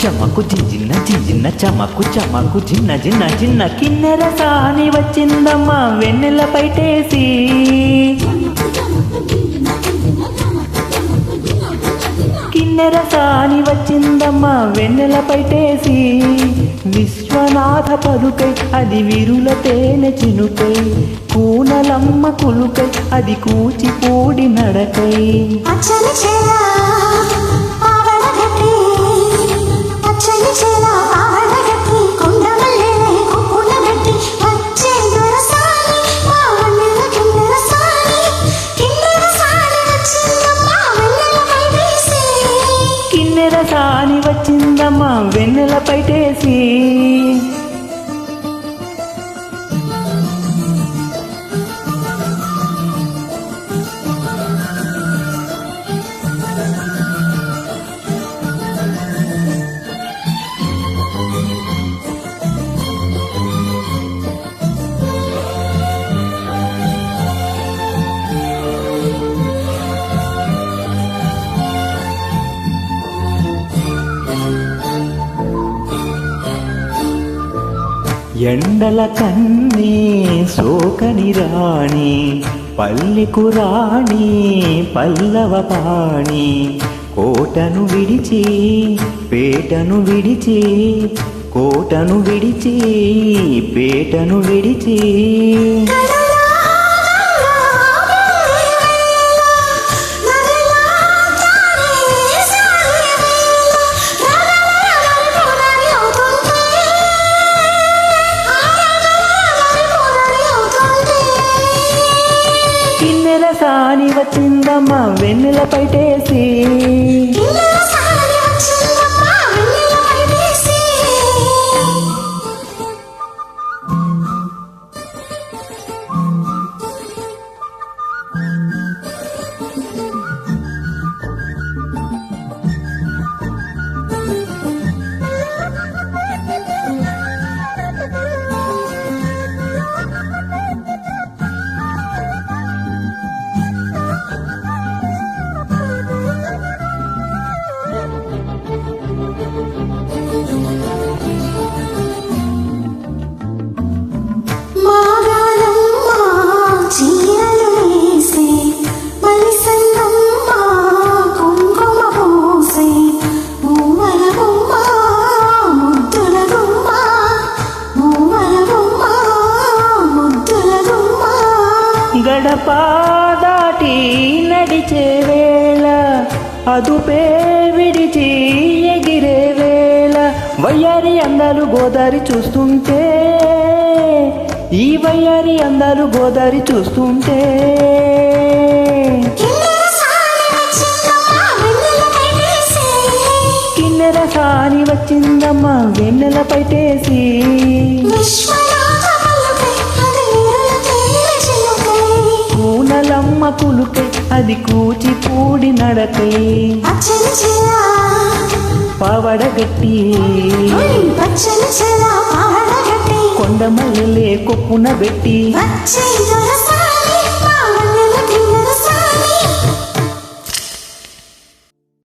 చమకు జిన్న జిన్న చమకు చమకు జిన్న జిన్న జిన్న కిన్నెర సాని వచ్చిందమ్మా వెన్నెల పైటేసి కిన్నెర సాని వచ్చిందమ్మా వెన్నెల పైటేసి విశ్వనాథ పలుకై అది విరుల తేనె చినుకై కూనలమ్మ కులుకై అది కూచిపూడి నడకై కిన్నెర సాని వచ్చిందమ్మా వెన్నెల పైటేసి ఎండల కన్నీ సోకని రాణి పల్లెకు రాణి పల్లవ పాణి కోటను విడిచి పేటను విడిచి కోటను విడిచి పేటను విడిచి కిన్నెర సాని వచ్చిందమ్మా వెన్నెల పైటేసి గడప దాటి నడిచే వేళ అదుపే విడిచి ఎగిరే వేళ వయ్యారి అందాలు గోదారి చూస్తుంటే ఈ వయ్యారి అందాలు గోదారి చూస్తుంటే కిన్నెర సాని వచ్చిందమ్మా వెన్నెల పైటేసి కూనలమ్మ కులుకై అది కూచిపూడి నడకై పావడగట్టి కొండమల్లెలే కొప్పున పెట్టి